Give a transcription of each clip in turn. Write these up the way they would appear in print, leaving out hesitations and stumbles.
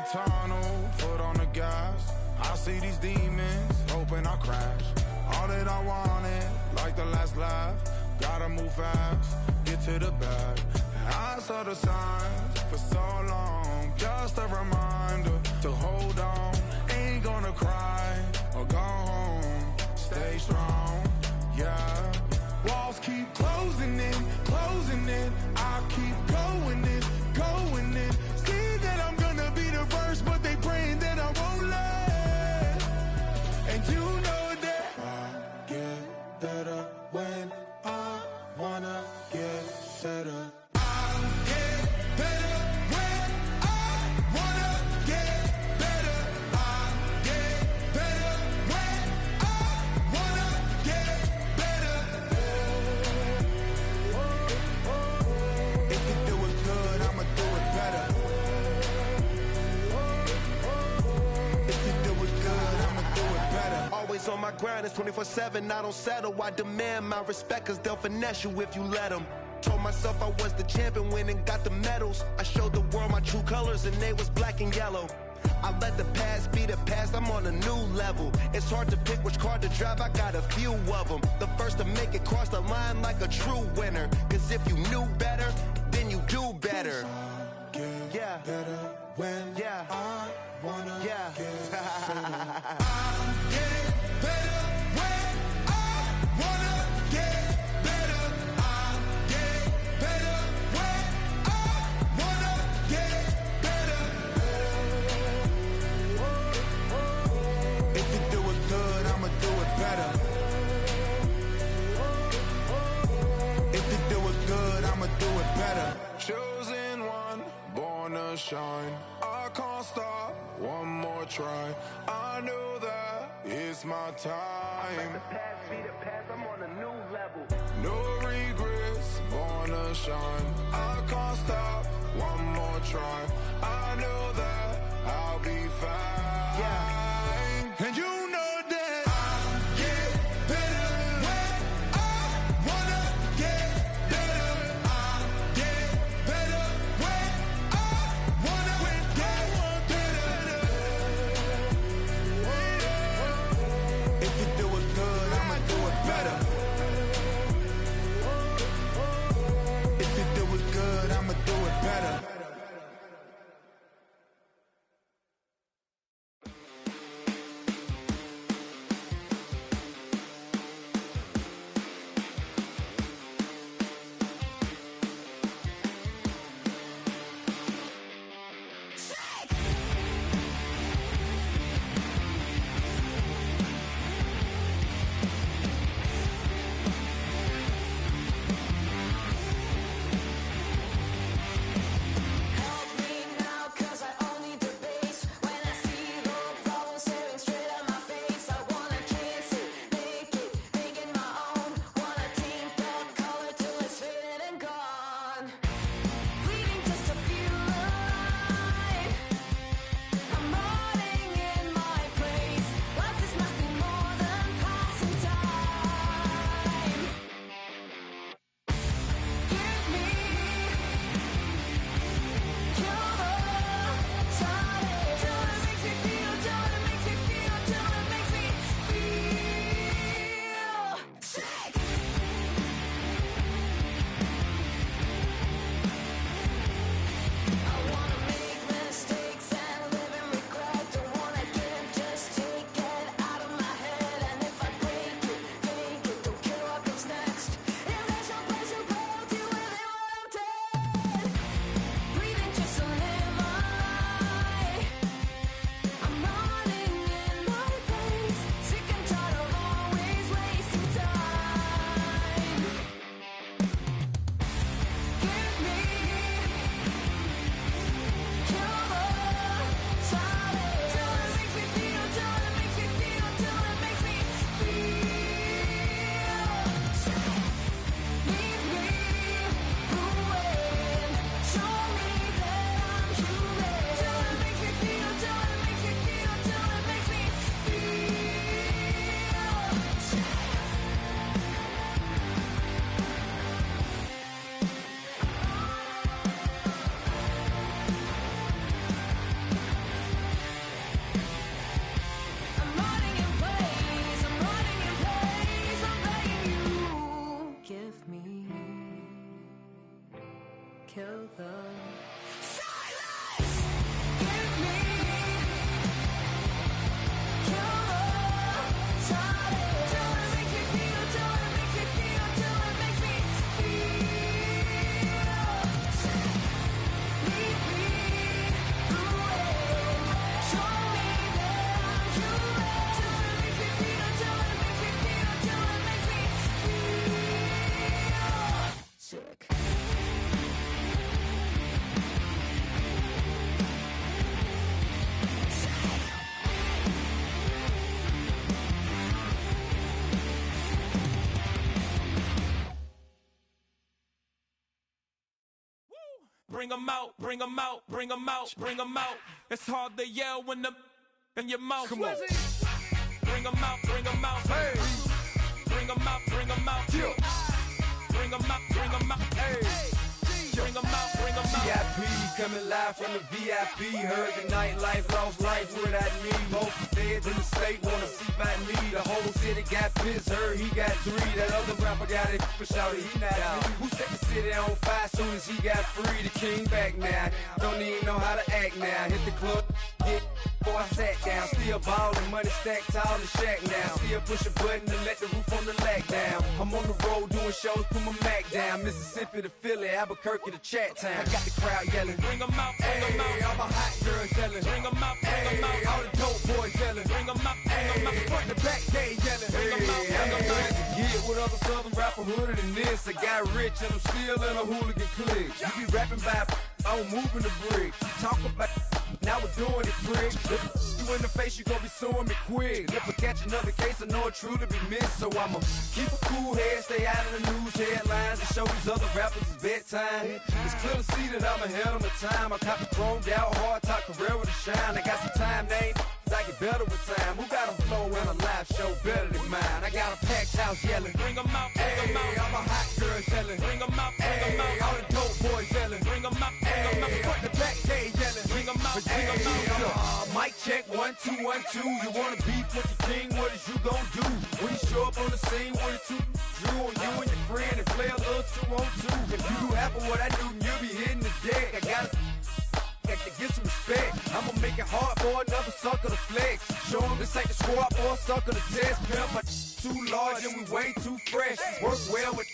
the tunnel, foot on the gas. I see these demons, hoping I crash. All that I wanted, like the last laugh. Gotta move fast, get to the bag. I saw the signs for so long, just a reminder to hold on. Ain't gonna cry or go home, stay strong, yeah. Walls keep closing in, I keep going in, going in. See that I'm gonna be the first, but they praying that I won't let. And you know that I get better when I wanna get better. On my grind, it's 24/7, I don't settle. I demand my respect, cause they'll finesse you if you let them. Told myself I was the champion, went and got the medals. I showed the world my true colors and they was black and yellow. I let the past be the past, I'm on a new level. It's hard to pick which car to drive, I got a few of them. The first to make it cross the line like a true winner. Cause if you knew better, then you do better. Yeah, better when I wanna get better. Chosen one, born to shine. I can't stop, one more try. I know that it's my time. The past be the past, I'm on a new level. No regrets, born to shine. I can't stop, one more try. I know that I'll be fine. Yeah. And you know that I get better when I wanna get better. I get better when I wanna get better. If you do it good, I'ma do it better. If you do it good, I'ma do it better. bring 'em out, bring 'em out, bring 'em out, bring 'em out. It's hard to yell when the in your mouth. Come on. Bring 'em out, bring 'em out. Hey. Bring 'em out, bring 'em out. Yeah. Bring 'em out, bring 'em out. Hey. Bring 'em out, bring 'em out. VIP coming live from the VIP. Heard the nightlife, lost life without me. Both feds in the state wanna see by me. The whole city got pissed, heard he got 3. That other rapper got it, but shouted he not out. Who set the city on fire soon as he got free? The king back now, don't even know how to act now. Hit the club, get before I sat down. Still ballin', money stacked tall in shack now. Still push a button to let the roof on the lag down. I'm on the road doing shows, put my Mac down. Mississippi to Philly, Albuquerque to Chat Town. I got the crowd yelling. Bring 'em out, bring 'em out. Hey, all my hot girls yelling. Bring 'em out, bring 'em out. Hey, all the dope boys yelling. Bring 'em out, bring 'em out. Front the back gate yelling. Bring 'em out, bring 'em out. Hey, to get with other southern rapper hooded than this. I got rich and I'm still in a hooligan clique. You be rapping by I'm moving the bricks. You talk about now we're doing it, prick. If you in the face, you gon' be suing me quick. If I catch another case, I know it truly be missed. So I'ma keep a cool head, stay out of the news headlines, and show these other rappers it's bedtime. It's clear to see that I'm ahead of my time. I caught the chromed out, hard top Carrera to shine. I got some time, they ain't I get better with time. Who got a flow and a live show better than mine? I got a packed house yelling. Bring 'em out, bring 'em out. Hey, all my hot girls yelling. Bring 'em out, bring 'em Hey, out. all the dope boys yelling. Bring 'em out, bring 'em out. Hey, front the back gate yelling. Bring 'em out, bring 'em out. Mic check, 1 2 1 2. You wanna beef with the king? What is you gon' do? When you show up on the scene, what it two drew on you and your friend and play a little 2-on-2. If you do half of what I do, then you'll be hitting the deck. I gotta to get some respect. I'ma make it hard for another sucker to flex. Show 'em this ain't the squad or a sucker to test. Pimp, but too large and we way too fresh. Work well with.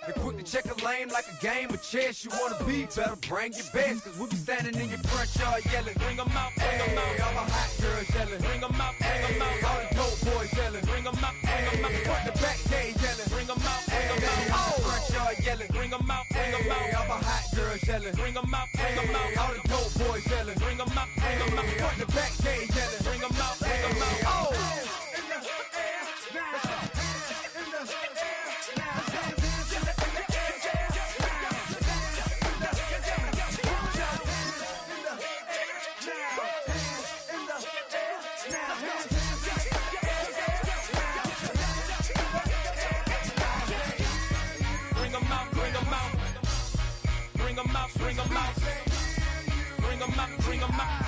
And quick to check a lane like a game of chess. You wanna be better, bring your best. Cause we be standing in your front yard yelling. Bring 'em out, bring 'em Hey, out. all my hot girls yelling. Bring 'em out, bring 'em Hey, out. all the dope boys yelling. Bring 'em out, bring 'em out. Front the back gate yelling. Bring 'em out, bring 'em Hey, out. all the front yard yelling. Bring 'em out, bring 'em Hey, out. all my hot girls yelling. Bring 'em out, bring 'em Hey, out. all the dope boys yelling. Bring 'em out, bring 'em Hey, out. front the back gate yelling. Bring 'em out, bring 'em out. Oh. Bring 'em out, bring 'em out. Bring 'em out, bring 'em out. Bring 'em out, bring 'em out.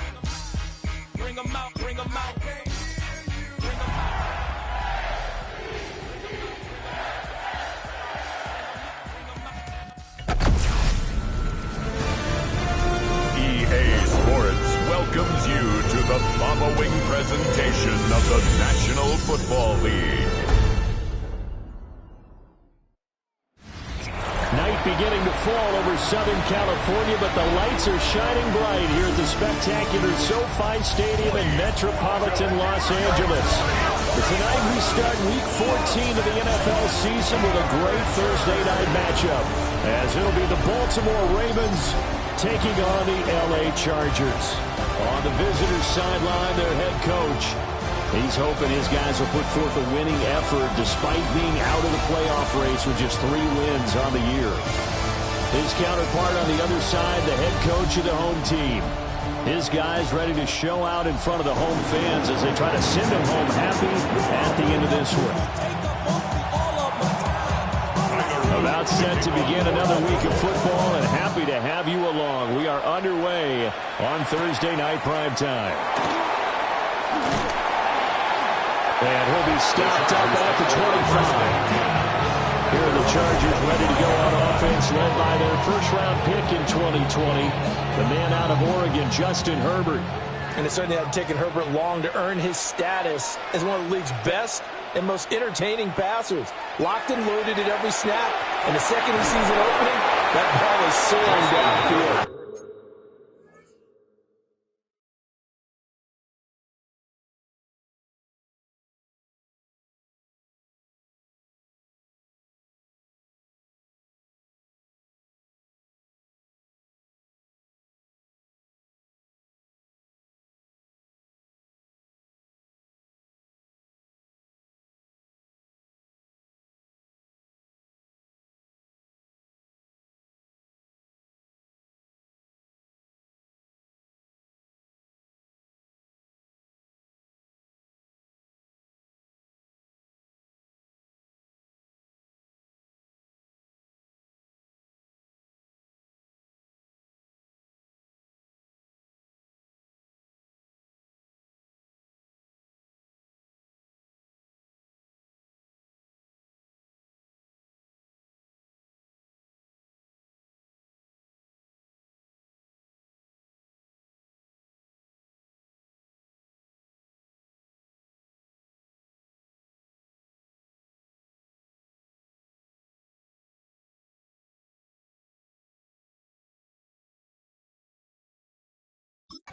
Bring 'em out, bring 'em out. EA Sports welcomes you to the following presentation of the National Football League. Night beginning to fall over Southern California, but the lights are shining bright here at the spectacular SoFi Stadium in metropolitan Los Angeles. But tonight we start Week 14 of the NFL season with a great Thursday night matchup, as it'll be the Baltimore Ravens taking on the LA Chargers. On the visitors' sideline, their head coach, he's hoping his guys will put forth a winning effort despite being out of the playoff race with just 3 wins on the year. His counterpart on the other side, the head coach of the home team. His guys ready to show out in front of the home fans as they try to send them home happy at the end of this one. About set to begin another week of football, and happy to have you along. We are underway on Thursday night primetime. And he'll be stopped up at the 25. Here are the Chargers ready to go on offense, led by their first-round pick in 2020, the man out of Oregon, Justin Herbert. And it certainly hadn't taken Herbert long to earn his status as one of the league's best and most entertaining passers. Locked and loaded at every snap, and the second he sees an opening, that ball is soaring downfield.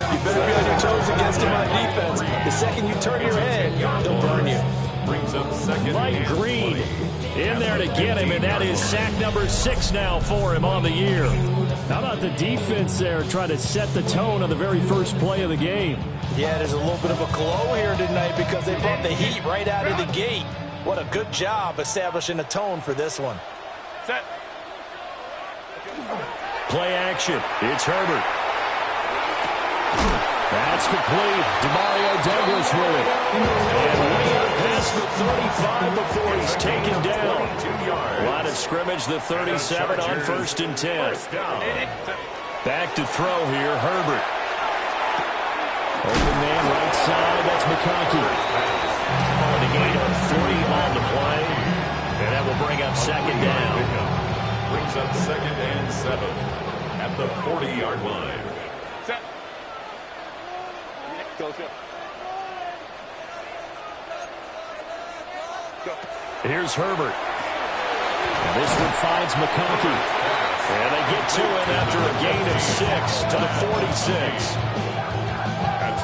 You better be on your toes against him on defense. The second you turn your head, he'll burn you. Brings up second. Mike Green in there to get him, and that is sack number 6 now for him on the year. How about the defense there trying to set the tone on the very first play of the game? Yeah, there's a little bit of a glow here tonight because they brought the heat right out of the gate. What a good job establishing a tone for this one. Set. Play action. It's Herbert. That's complete. Demario Douglas with it. And way up past the 35 before he's taken down. Line of scrimmage, the 37 on 1st and 10. Back to throw here, Herbert. Open man right side, that's McConkey. On the gain of 3 on the play. And that will bring up second down. Brings up 2nd and 7 at the 40-yard line. Set. Go, go. Go. Here's Herbert. And this one finds McConkey. And they get to it after a gain of 6 to the 46.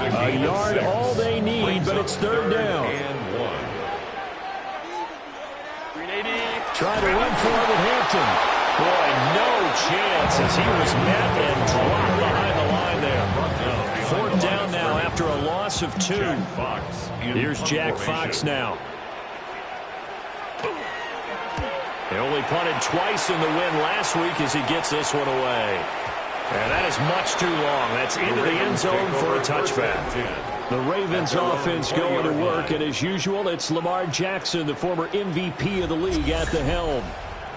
A yard all they need, but it's 3rd down. Try to run for it with Hampton. Boy, no chance as he was met and dropped behind the line there. 4th down now after a loss of 2. Here's Jack Fox now. He only punted twice in the win last week as he gets this one away. And that is much too long. That's into the end zone for a touchback. The Ravens offense going to work, and as usual, it's Lamar Jackson, the former MVP of the league, at the helm.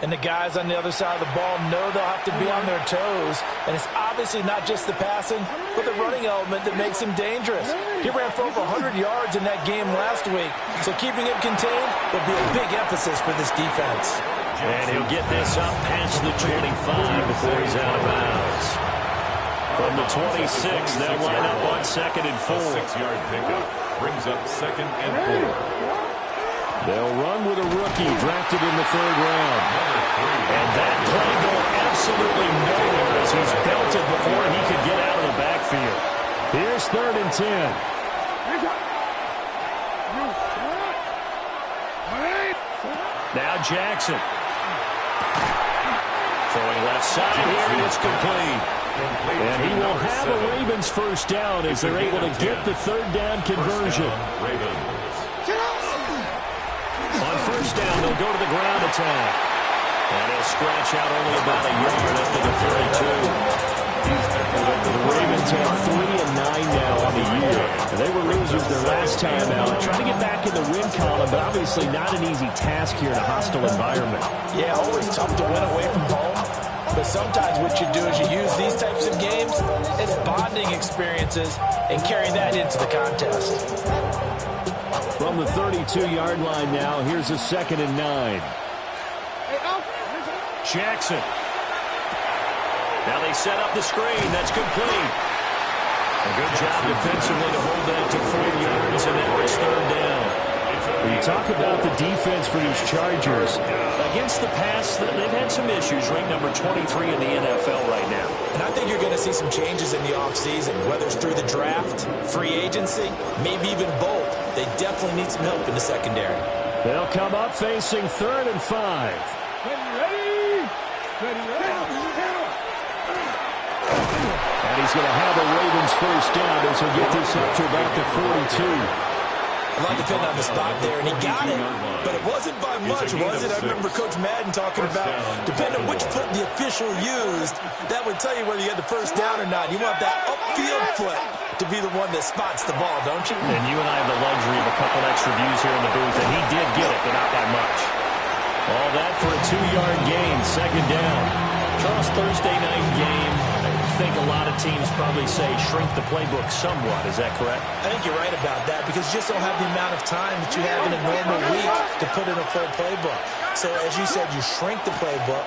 And the guys on the other side of the ball know they'll have to be on their toes. And it's obviously not just the passing, but the running element that makes him dangerous. He ran for over 100 yards in that game last week, so keeping him contained will be a big emphasis for this defense. And he'll get this up past the 25 before he's out of bounds. From the 26, they'll line up on 2nd and 4. 6-yard pickup brings up 2nd and 4. They'll run with a rookie drafted in the 3rd round. And that play going absolutely nowhere as he's belted before he could get out of the backfield. Here's 3rd and 10. Now Jackson. Throwing left side here, and it's complete. And he will have a Ravens 1st down as they're able to get the 3rd down conversion. On 1st down, they'll go to the ground attack. And he'll scratch out only about a yard up to the 32. The Ravens have 3-9 now on the year. And they were losers their last time out. Trying to get back in the win column, but obviously not an easy task here in a hostile environment. Yeah, always tough to win away from home. But sometimes what you do is you use these types of games as bonding experiences and carry that into the contest. From the 32-yard line now, here's a 2nd and 9. Jackson. Now they set up the screen. That's complete. A good job defensively to hold that to 4 yards, and now it's 3rd down. When you talk about the defense for these Chargers, against the pass, they've had some issues. Ranked number 23 in the NFL right now. And I think you're going to see some changes in the offseason, whether it's through the draft, free agency, maybe even both. They definitely need some help in the secondary. They'll come up facing 3rd and 5. And he's going to have a Ravens 1st down as he'll get this up to about the 42. A lot depending on the spot there, and he got it, but it wasn't by much, was it? I remember Coach Madden talking about, depending on which foot the official used, that would tell you whether you had the 1st down or not. You want that upfield foot to be the one that spots the ball, don't you? And you and I have the luxury of a couple extra views here in the booth, and he did get it, but not by much. All that for a 2-yard gain, 2nd down. Charles, Thursday night game. I think a lot of teams probably say shrink the playbook somewhat. Is that correct? I think you're right about that because you just don't have the amount of time that you have in a normal week to put in a full playbook. So as you said, you shrink the playbook,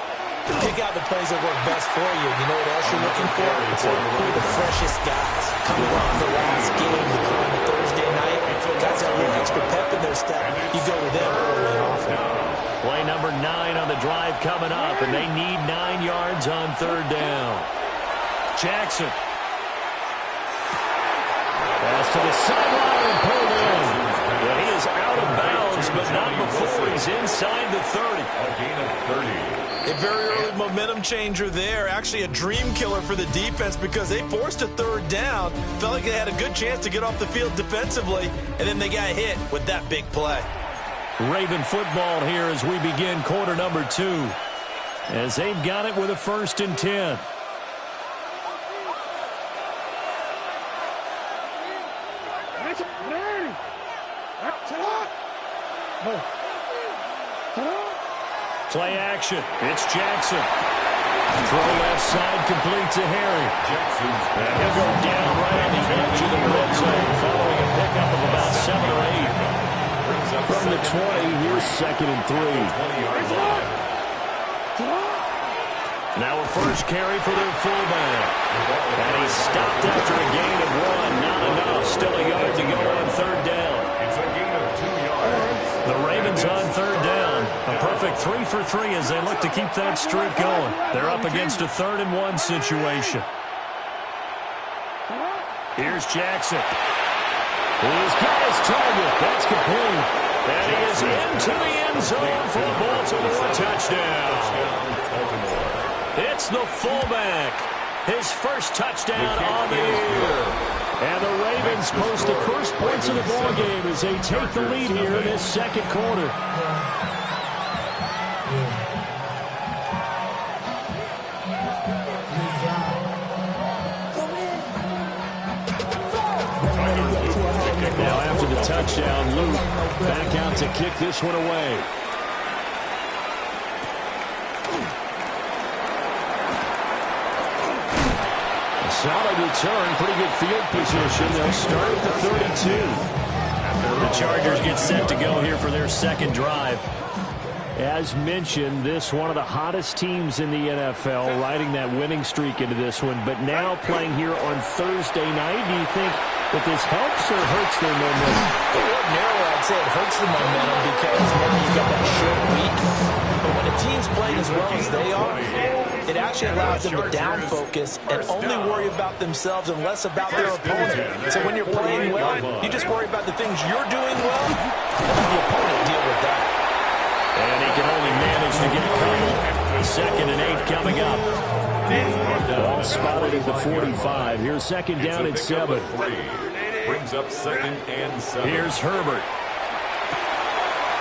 pick out the plays that work best for you. You know what else you're looking for? It's who are the freshest guys coming off the last game on the Thursday night. Guys have a little extra pep in their step. You go with them early and often. Play number 9 on the drive coming up, and they need 9 yards on 3rd down. Jackson. to the sideline and pulled in. Well, he is out of bounds, but not before he's inside the 30. A gain of 30. A very early momentum changer there. Actually a dream killer for the defense because they forced a third down. Felt like they had a good chance to get off the field defensively, and then they got hit with that big play. Raven football here as we begin quarter number 2. As they've got it with a 1st and 10. Play action. It's Jackson. Throw left side complete to Harry. And he'll go down right on the edge of the red zone following a pickup of about 7 or 8. From the 20, here's 2nd and 3. Now a first carry for their fullback. And he's stopped after a gain of 1. Not enough. Still a yard to go on 3rd down. It's a gain of 2 yards. The Ravens on 3rd down. A perfect 3 for 3 as they look to keep that streak going. They're up against a 3rd and 1 situation. Here's Jackson. He's got his target. That's complete. And he is into the end zone for a Baltimore touchdown. It's the fullback. His first touchdown on the year. And the Ravens post the first points of the ballgame as they take the lead here in this 2nd quarter. Now after the touchdown, Luke back out to kick this one away. Solid return, pretty good field position. They'll start at the 32. The Chargers get set to go here for their 2nd drive. As mentioned, this one of the hottest teams in the NFL, riding that winning streak into this one, but now playing here on Thursday night. Do you think that this helps or hurts their momentum? Ordinarily, I'd say it hurts the momentum because maybe you've got that short week. But when a team's playing as well as they are, it actually allows them to down focus and only worry about themselves and less about their opponent. So when you're playing well, you just worry about the things you're doing well and let the opponent deal with that. And he can only manage to get a couple. 2nd and 8 coming up. Ball spotted at the 45. Here's 2nd down at 7. Brings up 2nd and 7. Here's Herbert.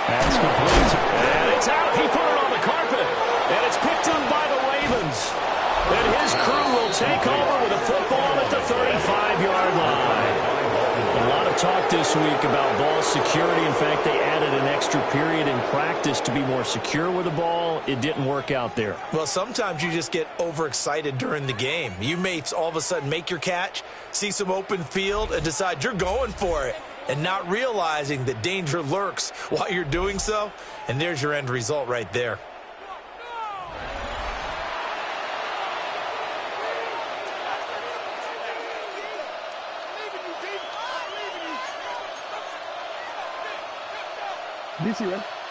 That's complete. And it's out. He put it on the carpet. And it's picked up by the Ravens. And his crew will take over with a football at the 35-yard line. A lot of talk this week about ball security. In fact, they added an extra period in practice to be more secure with the ball. It didn't work out there. Well, sometimes you just get overexcited during the game. You may all of a sudden make your catch, see some open field, and decide you're going for it, and not realizing that danger lurks while you're doing so. And there's your end result right there.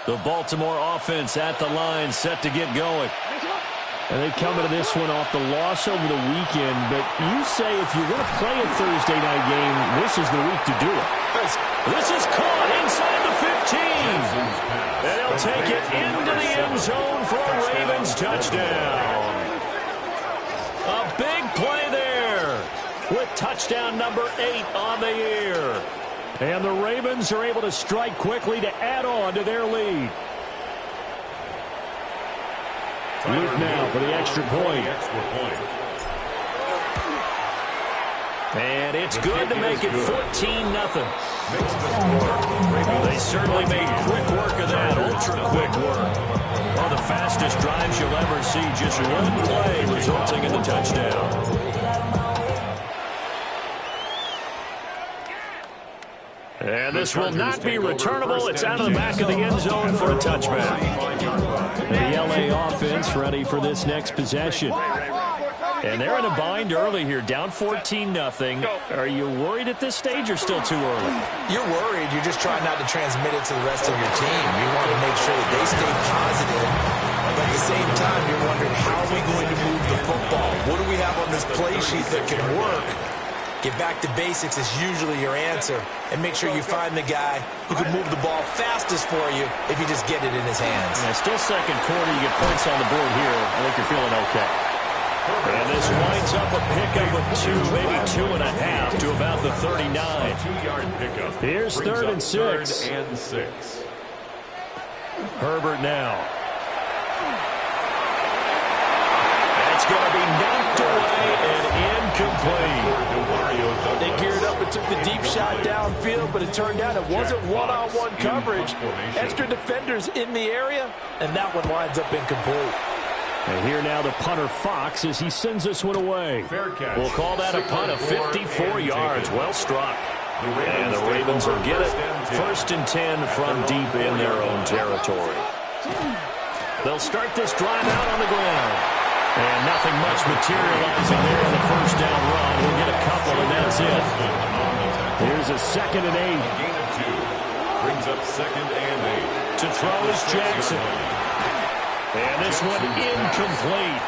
The Baltimore offense at the line, set to get going. And they come into this one off the loss over the weekend. But you say if you're going to play a Thursday night game, this is the week to do it. This is caught inside the 15. And he'll take it into the end zone for a Ravens touchdown. A big play there with touchdown number 8 on the year. And the Ravens are able to strike quickly to add on to their lead. Luke now for the extra point. And it's good to make it 14-0. They certainly made quick work of that, ultra-quick work. One of the fastest drives you'll ever see, just one play resulting in the touchdown. And this will not be returnable. It's out of the back of the end zone for a touchback. The LA offense ready for this next possession. And they're in a bind early here, down 14-0. Are you worried at this stage or still too early? You're worried. You're just trying not to transmit it to the rest of your team. You want to make sure that they stay positive. But at the same time, you're wondering, how are we going to move the football? What do we have on this play sheet that can work? Get back to basics is usually your answer. And make sure you find the guy who can move the ball fastest for you if you just get it in his hands. Yeah, still second quarter. You get points on the board here. I think you're feeling okay. And this winds up a pickup of 2, maybe 2.5 to about the 39. 2-yard pickup. Here's 3rd and 6. 3rd and 6. Herbert now. That's going to be knocked away and incomplete. They geared up and took the deep shot downfield, but it turned out it wasn't one-on-one coverage. Extra defenders in the area, and that one winds up incomplete. And here now the punter Fox as he sends this one away. We'll call that a punt of 54 yards. Well struck. And the Ravens will get it. 1st and 10 from deep in their own territory. They'll start this drive out on the ground. And nothing much materializing there in the first down run. We'll get a couple, and that's it. Here's a 2nd and 8. Gain of 2. Brings up 2nd and 8. To throw is Jackson. And this one incomplete.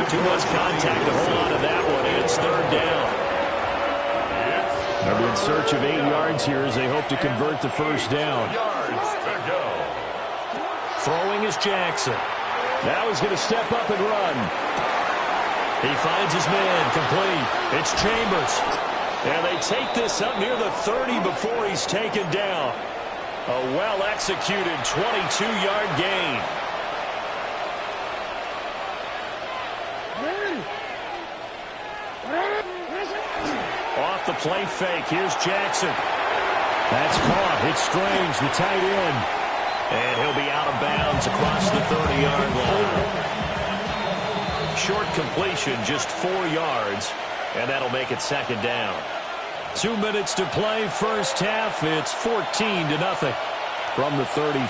Too much contact to hold on to that one, and it's 3rd down. They'll be in search of 8 yards here as they hope to convert the first down. Yards to go. Throwing is Jackson. Now he's going to step up and run. He finds his man, complete. It's Chambers. And they take this up near the 30 before he's taken down. A well-executed 22-yard gain. Off the play fake, here's Jackson. That's caught. It's Strange, the tight end. And he'll be out of bounds across the 30-yard line. Short completion, just 4 yards, and that'll make it 2nd down. 2 minutes to play, first half. It's 14-0 from the 33.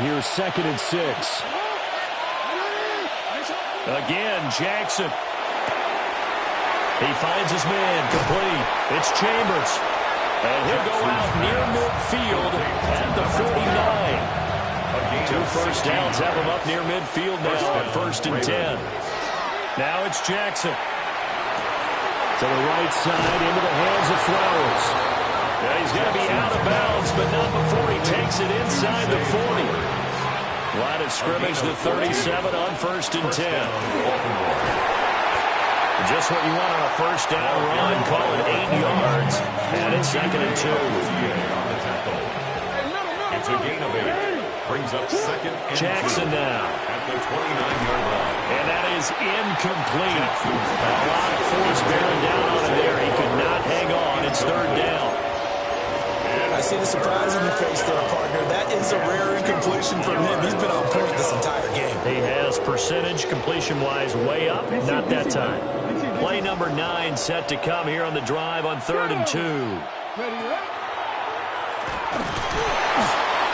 Here's 2nd and 6. Again, Jackson. He finds his man, complete. It's Chambers. And he'll go out near midfield at the 49. 2 first downs have him up near midfield now on 1st and 10. Now it's Jackson. To the right side, into the hands of Flowers. Yeah, he's going to be out of bounds, but not before he takes it inside the 40. Line of scrimmage, the 37 on 1st and 10. Just what you want on a first down run. Call it 8 yards. And it's 2nd and 2. It's a gain of 8. Brings up 2nd and 2. Jackson now. At the 29-yard line. And that is incomplete. A lot of force bearing down on him there. He could not hang on. It's 3rd down. I see the surprise in your face there, partner. That is a rare incompletion from him. He's been on point this entire game. He has percentage completion-wise way up. Not that time. Play number 9 set to come here on the drive on 3rd and 2.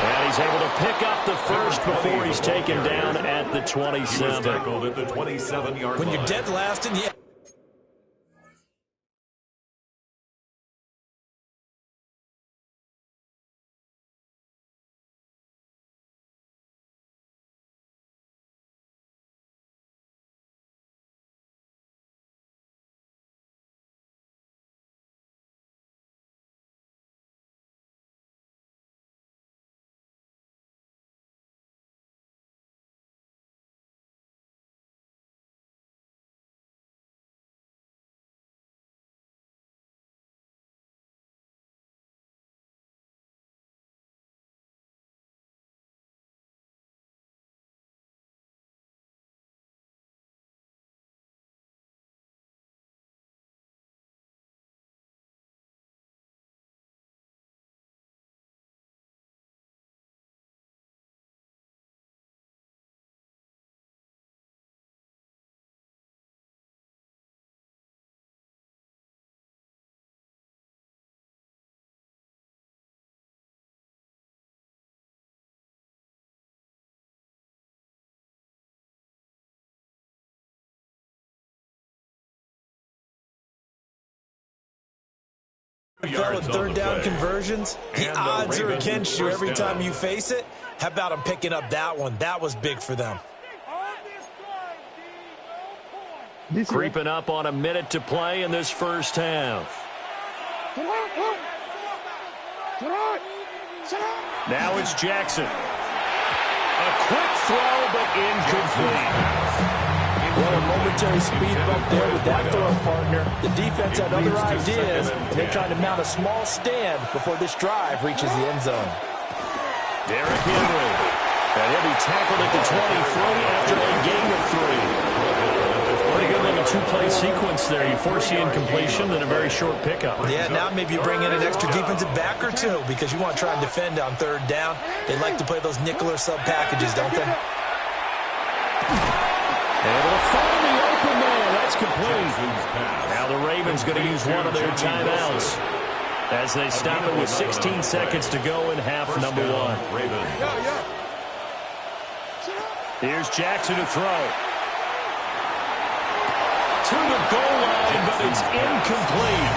And he's able to pick up the first before he's taken down at the 27. He was tackled at the 27-yard line. When you're dead last in the... With 3rd down conversions, the odds are against you every time you face it. How about them picking up that one? That was big for them. Creeping up on a minute to play in this first half. Now it's Jackson. A quick throw, but incomplete. Well, a momentary speed bump there with that throw partner. The defense had other ideas, and they tried to mount a small stand before this drive reaches the end zone. Derrick Henry. And he'll be tackled at the 23 after a gain of 3. Pretty good little two-play sequence there. You force the incompletion, then a very short pickup. Yeah, now maybe you bring in an extra defensive back or two because you want to try and defend on third down. They like to play those nickel or sub packages, don't they? Able to find the open man. That's complete. Now the Ravens going to use one of their timeouts as they stop it with 16 seconds to go in half number 1. Here's Jackson to throw. To the goal line, but it's incomplete.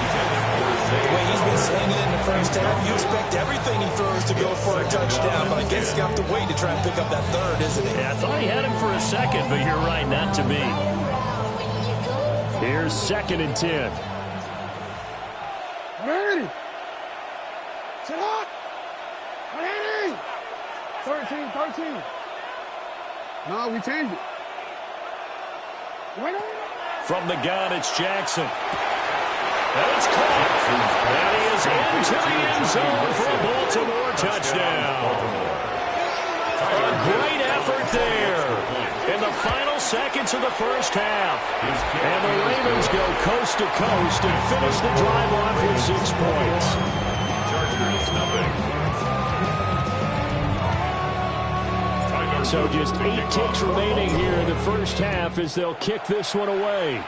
The way he's been slinging it in the first half, you expect everything he throws to go for a touchdown, but I guess he's got to wait to try and pick up that third, isn't he? Yeah, I thought he had him for a second, but you're right, not to be. Here's 2nd and 10. Ready. Sit up. Ready. 13. No, we changed it. Ready. From the gun, it's Jackson. And it's caught. And he is into the end zone for a Baltimore touchdown. A great effort there in the final seconds of the first half. And the Ravens go coast to coast and finish the drive off with 6 points. So just 8 ticks remaining here in the first half as they'll kick this one away.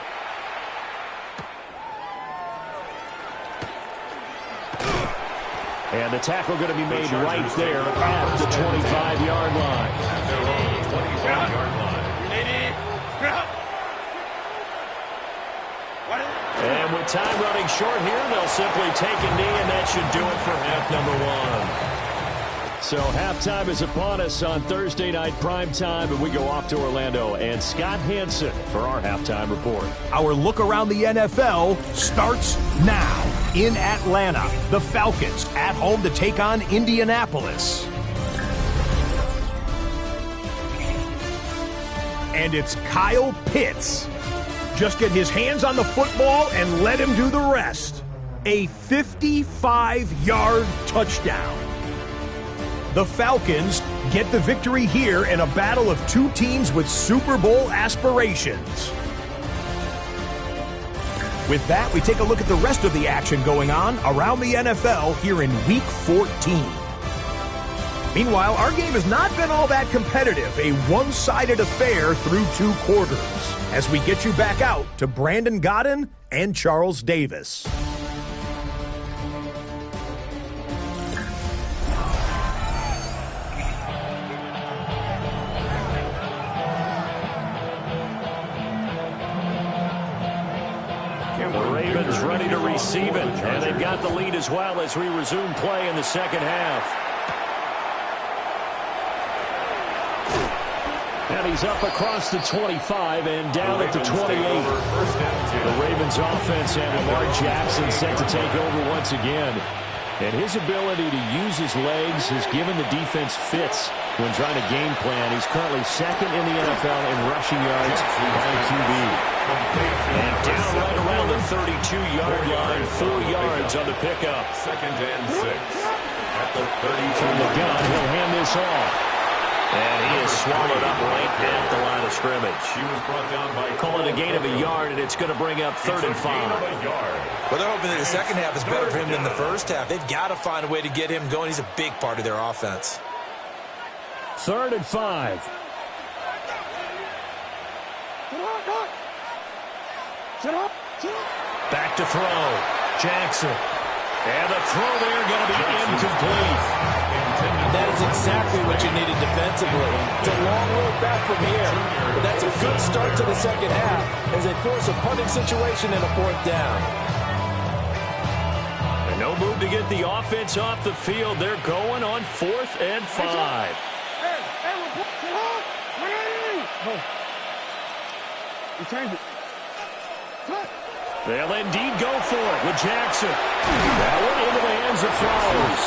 And the tackle going to be made right there at the 25-yard line. And with time running short here, they'll simply take a knee, and that should do it for half number 1. So halftime is upon us on Thursday night primetime, and we go off to Orlando. And Scott Hanson for our halftime report. Our look around the NFL starts now. In Atlanta, the Falcons at home to take on Indianapolis. And it's Kyle Pitts. Just get his hands on the football and let him do the rest. A 55-yard touchdown. The Falcons get the victory here in a battle of 2 teams with Super Bowl aspirations. With that, we take a look at the rest of the action going on around the NFL here in Week 14. Meanwhile, our game has not been all that competitive, a one-sided affair through 2 quarters, as we get you back out to Brandon Godden and Charles Davis. The Ravens ready to receive it, and they've got the lead as well as we resume play in the second half. And he's up across the 25 and down at the 28. The Ravens offense and Lamar Jackson set to take over once again. And his ability to use his legs has given the defense fits when trying to game plan. He's currently 2nd in the NFL in rushing yards by QB. And down right around the 32-yard line, 4 yards on the pickup. 2nd and 6. At the 30. From the gun, he'll hand this off. And he is swallowed up right at the line of scrimmage. He was brought down by Call it a gain of a yard, and it's going to bring up 3rd and 5. Well, they're hoping that the second half is better for him than the first half. They've got to find a way to get him going. He's a big part of their offense. 3rd and 5. Back to throw. Jackson. And the throw there going to be incomplete. That is exactly what you needed defensively. It's a long road back from here, but that's a good start to the second half as they force a punting situation in a 4th down. And no move to get the offense off the field. They're going on 4th and 5. They'll indeed go for it with Jackson. That one into the hands of Flowers.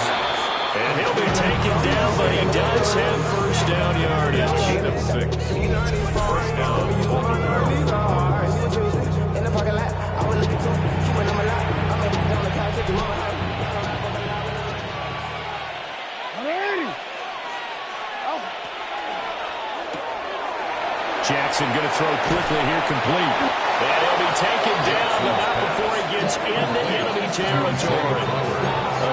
And he'll be taken down, but he does have first down yardage. Gain of 6. First down. In the parking lot, I was looking to keep my number locked. I'm on the couch at the moment. Jackson going to throw quickly here, complete. And he'll be taken down, but not before he gets into enemy territory.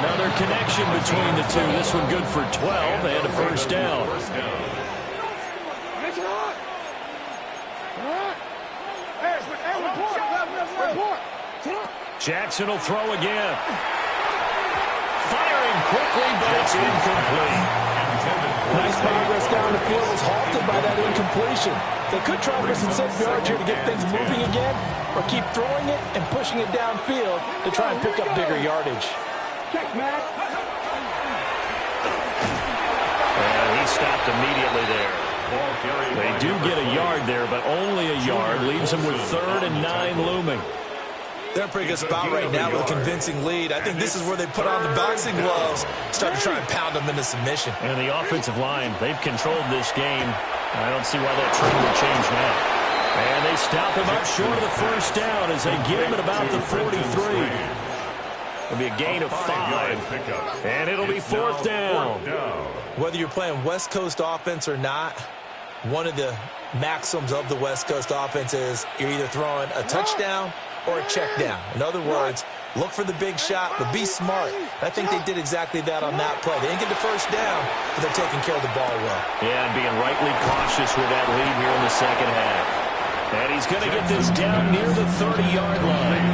Another connection between the two. This one good for 12 and a first down. Jackson will throw again. Firing quickly, but it's incomplete. Nice progress down the field was halted by that incompletion. They could try for some safe yards here to get things moving again, or keep throwing it and pushing it downfield to try and pick up bigger yardage. And he stopped immediately there. They do get a yard there, but only a yard. Leaves them with 3rd and 9 looming. They're in a pretty good spot right now with a convincing lead. I think this is where they put on the boxing gloves, start to try and pound them into submission. And the offensive line, they've controlled this game. I don't see why that trend would change now. And they stop him up short of the first down as they get him at about the 43. It'll be a gain of 5. And it'll be 4th down. Whether you're playing West Coast offense or not, one of the maxims of the West Coast offense is you're either throwing a touchdown or a check down. In other words, look for the big shot, but be smart. I think they did exactly that on that play. They didn't get the first down, but they're taking care of the ball well. Yeah, and being rightly cautious with that lead here in the second half. And he's going to get this down near the 30-yard line.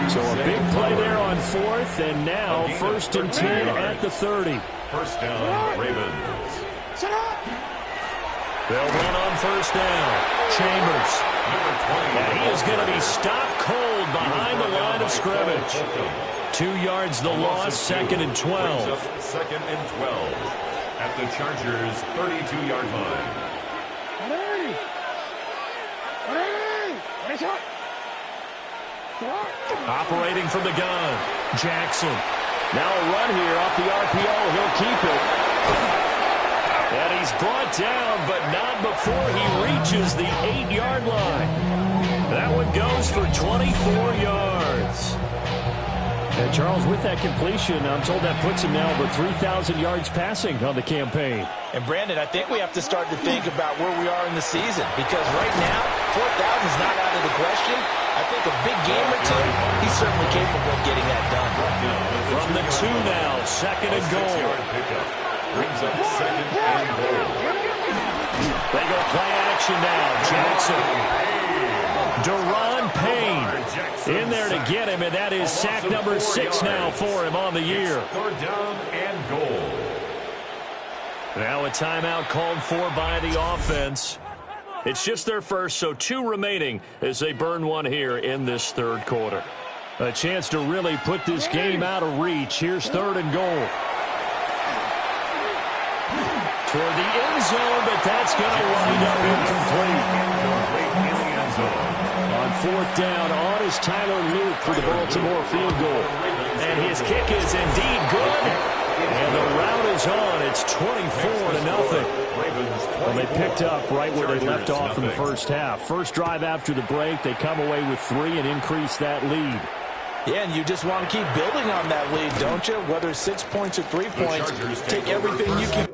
So a big play there on 4th, and now 1st and 10 at the 30. First down, Ravens. They'll run on first down. Chambers. And he is going to be stopped cold behind the line of scrimmage. 2 yards the loss, 2nd and 12. 2nd and 12 at the Chargers' 32-yard line. Operating from the gun, Jackson. Now a run here off the RPO. He'll keep it. And he's brought down, but not before he reaches the 8-yard line. That one goes for 24 yards. And Charles, with that completion, I'm told that puts him now over 3,000 yards passing on the campaign. And Brandon, I think we have to start to think about where we are in the season, because right now, 4,000 is not out of the question. I think a big game or two, he's certainly capable of getting that done. From the 2 now, 2nd and goal. Brings up 2nd and goal. They go play action now. Jackson. Deron Payne in there to get him, and that is sack number 6 now for him on the year. 3rd down and goal. Now a timeout called for by the offense. It's just their first, so 2 remaining as they burn one here in this 3rd quarter. A chance to really put this game out of reach. Here's 3rd and goal. Toward the end zone, but that's going to wind up incomplete. In the end zone. On 4th down, on is Tyler Luke for the Baltimore field goal. And his kick is indeed good. And the route is on. It's 24-0. Well, they picked up right where they left off in the first half. First drive after the break, they come away with 3 and increase that lead. Yeah, and you just want to keep building on that lead, don't you? Whether it's 6 points or 3 points, take everything you can.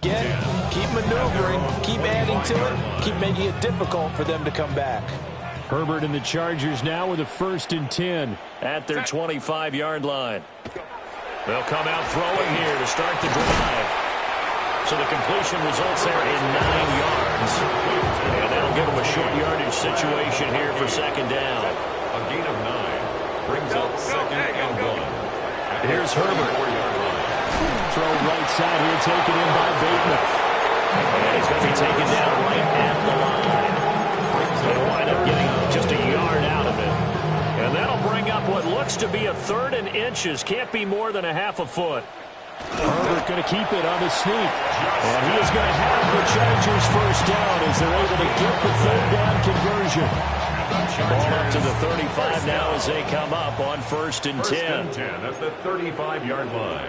Again, keep maneuvering, keep adding to it, keep making it difficult for them to come back. Herbert and the Chargers now with a 1st and 10 at their 25-yard line. They'll come out throwing here to start the drive. So the completion results there in 9 yards. And that'll give them a short yardage situation here for 2nd down. A gain of 9 brings up 2nd and 1. Here's Herbert. Throw right side here, taken in by Bateman. And he's going to be taken down right at the line. They'll wind up getting just a yard out of it. And that'll bring up what looks to be a 3rd and inches. Can't be more than a half a foot. Herbert going to keep it on the sneak. And he is going to have the Chargers 1st down as they're able to get the 3rd down conversion. Ball up to the 35 now as they come up on 1st and 10. 1st and 10 at the 35-yard line.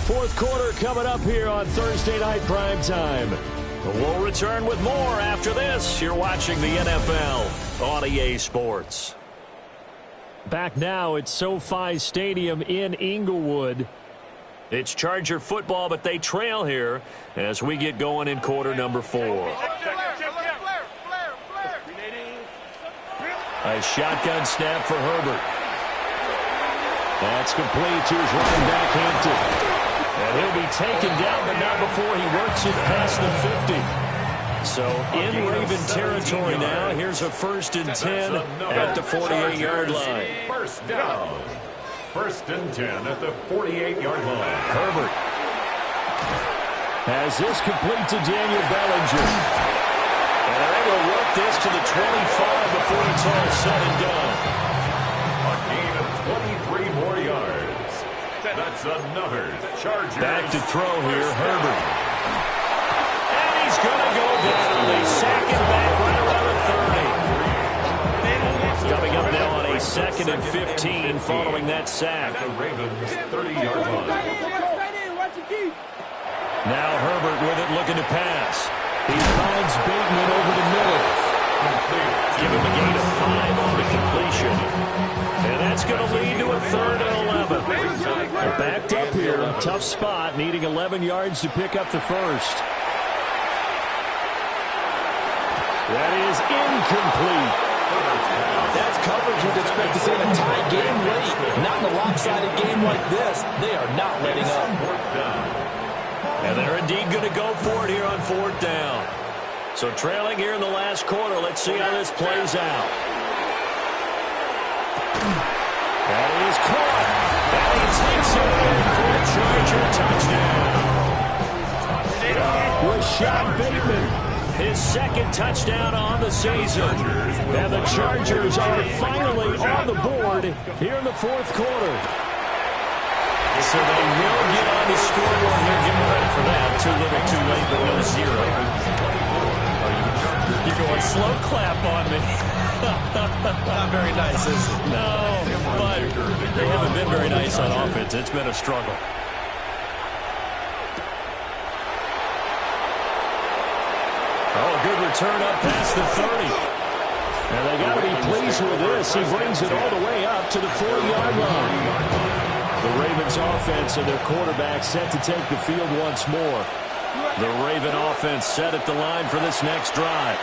4th quarter coming up here on Thursday Night Prime Time. We'll return with more after this. You're watching the NFL on EA Sports. Back now at SoFi Stadium in Inglewood. It's Charger football, but they trail here as we get going in quarter number 4. A shotgun snap for Herbert. That's complete to his running back, Hampton. And he'll be taken down, but not before he works it past the 50. So in Raven territory now. Here's a 1st and 10 at the 48-yard line. 1st down. 1st and 10 at the 48-yard line. Herbert has this complete to Daniel Bellinger. And they're able to work this to the 25 before it's all said and done. A gain of 23 more yards. That's another Chargers. Back to throw here, Herbert. And he's going to go down. They sack him back right around the 30. Coming up now on a 2nd and 15 following that sack. The Ravens 30-yard line. Now Herbert with it, looking to pass. He finds Bateman over the middle. Give him a gain of 5 on the completion. And that's going to lead to a 3rd and 11. They're backed up here. Tough spot, needing 11 yards to pick up the 1st. That is incomplete. That's coverage you'd expect to see in a tie game late. Not in a lopsided game like this. They are not letting up. And they're indeed going to go for it here on 4th down. So trailing here in the last quarter. Let's see how this plays out. That is caught. And he takes it in for a Charger touchdown. Rashad Bateman, his 2nd touchdown on the season. And the Chargers are finally on the board here in the 4th quarter. So they will get on the scoreboard here. Give them credit for that. Too little, too late, but no 0. You're going slow clap on me. Not very nice, is it? No, but they haven't been very nice on offense. It's been a struggle. Oh, a good return up past the 30. And they got to be pleased with this. He brings it all the way up to the 40-yard line. The Ravens offense and their quarterback set to take the field once more. The Raven offense set at the line for this next drive.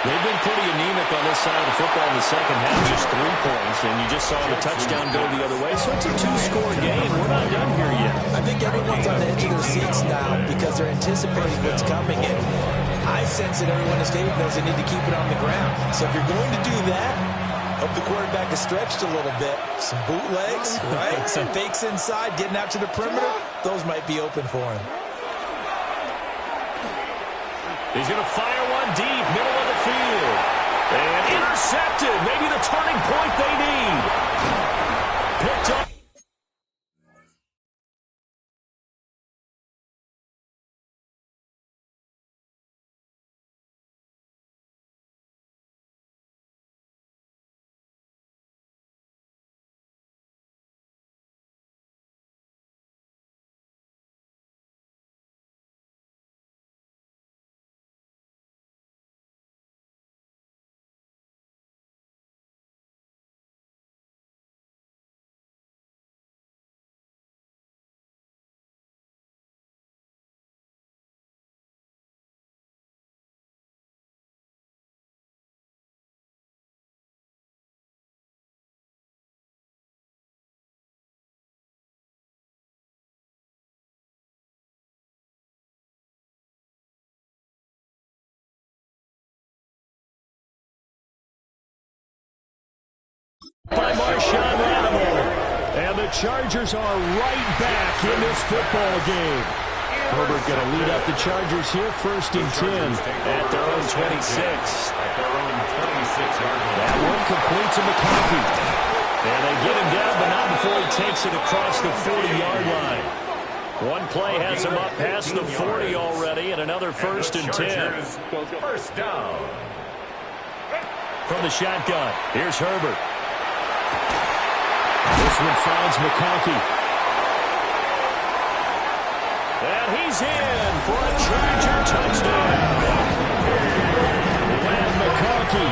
They've been pretty anemic on this side of the football in the second half, just 3 points, and you just saw the touchdown go the other way. So it's a 2-score game. We're not done here yet. I think everyone's on the edge of their seats now because they're anticipating what's coming. And I sense that everyone in the stadium knows they need to keep it on the ground. So if you're going to do that, hope the quarterback is stretched a little bit. Some bootlegs, right? Some fakes inside, getting out to the perimeter. Those might be open for him. He's going to fire one deep, middle of the field. And intercepted. Maybe the turning point they need. Picked up. By Marshawn Lattimore. And the Chargers are right back in this football game. Herbert going to lead up the Chargers here, 1st and 10 at their own 26. That one completes to McConkey. And they get him down, but not before he takes it across the 40-yard line. One play has him up past the 40 already, and another 1st and 10. First down. From the shotgun, here's Herbert. This one finds McConkey. And he's in for a Charger touchdown. And McConkey,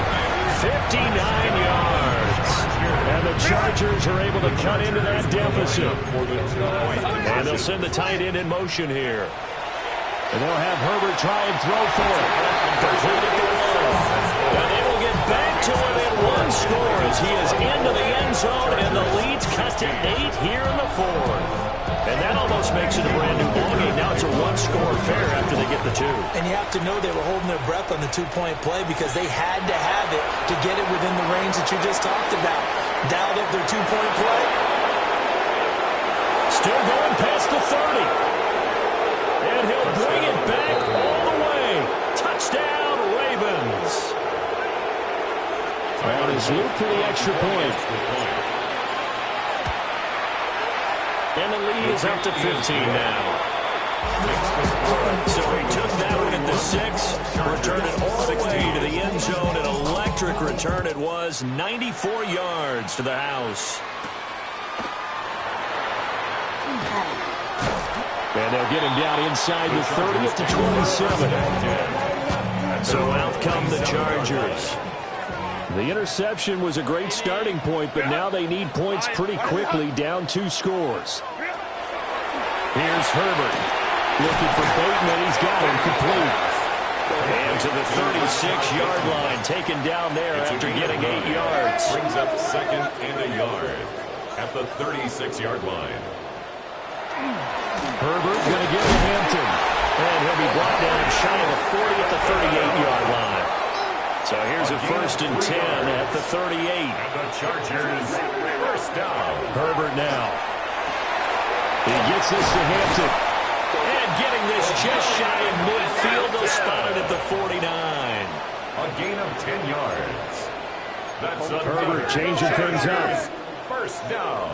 59 yards. And the Chargers are able to cut into that deficit. And they'll send the tight end in motion here. And they'll have Herbert try and throw for it. And they will get back to him in one score as he is into the end zone, and the lead's cut to 8 here in the 4th. And that almost makes it a brand-new ballgame. Now it's a one-score affair after they get the 2. And you have to know they were holding their breath on the 2-point play because they had to have it to get it within the range that you just talked about. Dialed up their 2-point play. Still going past the 30. And he'll bring it back all the way. Touchdown, Ravens. On his loop for the extra point. And the lead is up to 15 now. So he took that one at the 6, returned it all the way to the end zone. An electric return it was, 94 yards to the house. And they'll get him down inside the 30 to 27. So out come the Chargers. The interception was a great starting point, but now they need points pretty quickly, down 2 scores. Here's Herbert. Looking for Bateman. He's got him complete. And to the 36-yard line, taken down there after getting 8 yards. Brings up 2nd and a yard at the 36-yard line. Herbert going to get to Hampton. And he'll be brought down shy of the 40 at the 38-yard line. So here's a 1st and 10 at the 38. And the Chargers, first down. Herbert now. He gets this to Hampton. And getting this just shy of midfield. They'll spot it at the 49. A gain of 10 yards. That's Herbert changing things up. First down.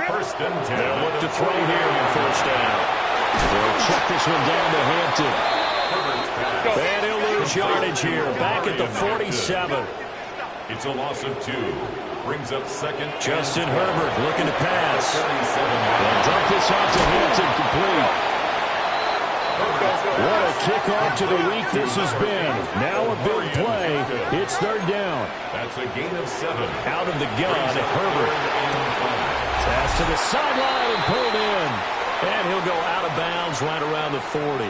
1st and 10. They'll look to throw here on 1st down. They'll check this one down to Hampton. And he'll lose yardage here. Back at the 47. It's a loss of 2. Brings up 2nd. Justin Herbert looking to pass. They'll dump this off to Hampton, complete. What a kickoff to the week this has been. Now a big play. It's 3rd down. That's a gain of 7. Out of the gun, Herbert. Pass to the sideline and pulled in. And he'll go out of bounds right around the 40.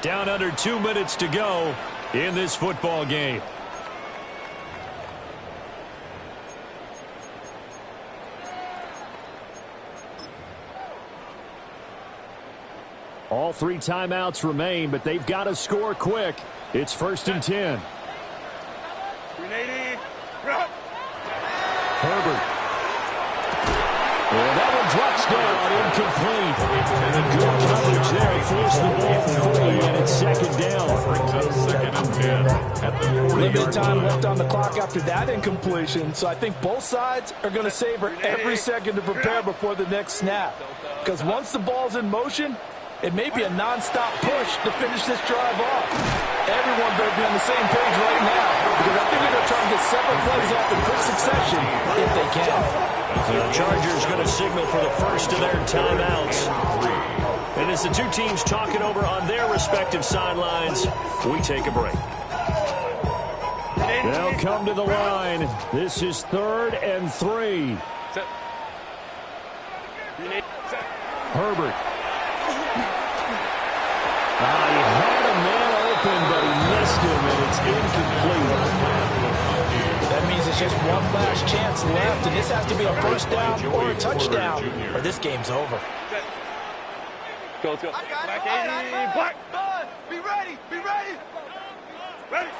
Down under 2 minutes to go in this football game. All 3 timeouts remain, but they've got to score quick. It's 1st and 10. Herbert. And that one drops down, incomplete. Good coverage there. Forced the ball free, and it's 2nd down. Brings up 2nd and 10 at the 40-yard Limited time left on the clock after that incompletion, so I think both sides are going to savor every second to prepare before the next snap. Because once the ball's in motion, it may be a non-stop push to finish this drive off. Everyone better be on the same page right now, because I think they're going to try and get several plays off in quick succession if they can. So the Chargers going to signal for the first of their timeouts. And as the 2 teams talk it over on their respective sidelines, we take a break. They'll come to the line. This is 3rd and 3. Herbert. He had a man open, but he missed him, and it's incomplete. That means it's just one last chance left, and this has to be a 1st down or a touchdown, or this game's over. Go, let's go. Black 80, black. Be ready, be ready. Ready.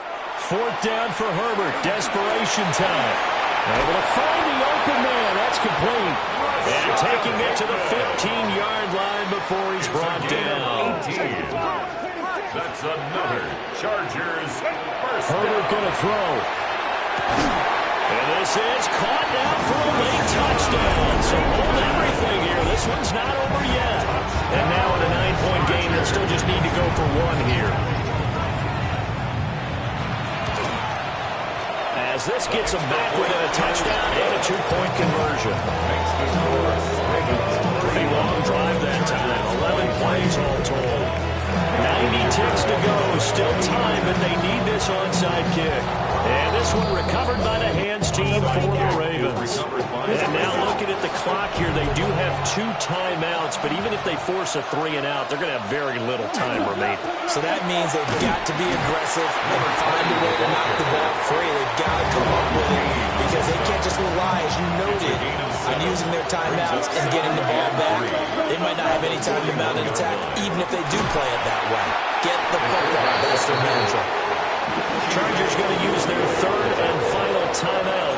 4th down for Herbert. Desperation time. Able to find the open man. That's complete. And taking it to the 15-yard line before he's brought down. 18. That's another Chargers first down. Herbert going to throw. And this is caught now for a late touchdown. So hold everything here. This one's not over yet. And now in a 9-point game, they'll still just need to go for one here. As this gets them back within a touchdown and a 2-point conversion. Pretty long drive that time. 11 plays all told. 90 ticks to go. Still time, but they need this onside kick. And this one recovered by the hands team for the Ravens. And now looking at the clock here, they do have 2 timeouts, but even if they force a 3-and-out, they're going to have very little time remaining. So that means they've got to be aggressive and find a way to knock the ball free. They've got to come up with it because they can't just rely, as you noted, on using their timeouts and getting the ball back. They might not have any time to mount an attack, even if they do play it that way. Get the football. That's their mantra. Chargers going to use their 3rd and final timeout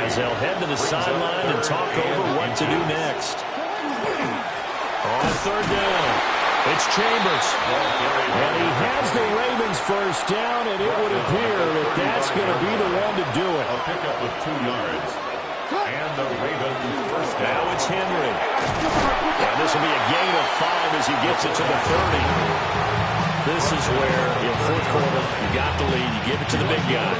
as they'll head to the sideline and talk over what to do next. On 3rd down, it's Chambers. And he has the Ravens first down, and it would appear that that's going to be the one to do it. A pickup of 2 yards. And the Ravens first down. Now it's Henry. And this will be a gain of 5 as he gets it to the 30. This is where, in 4th quarter, you got the lead, you give it to the big guy.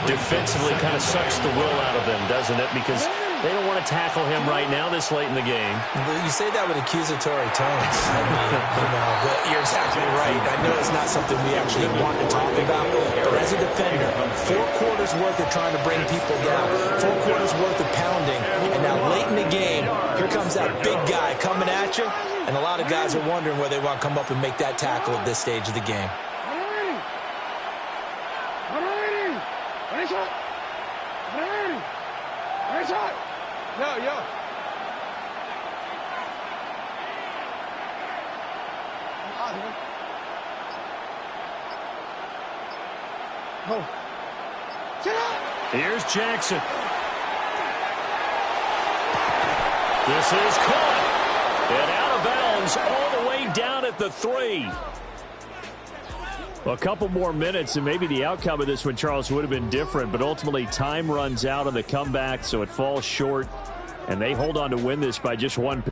Defensively kind of sucks the will out of them, doesn't it? Because they don't want to tackle him right now this late in the game. You say that with accusatory tones. I mean, but you're exactly right. I know it's not something we actually want to talk about, but as a defender, 4 quarters worth of trying to bring people down, 4 quarters worth of pounding, and now late in the game, here comes that big guy coming at you, and a lot of guys are wondering where they want to come up and make that tackle at this stage of the game. Yo. Oh. Here's Jackson. This is caught. And out of bounds all the way down at the 3. Well, a couple more minutes, and maybe the outcome of this one, Charles, would have been different. But ultimately, time runs out on the comeback, so it falls short. And they hold on to win this by just 1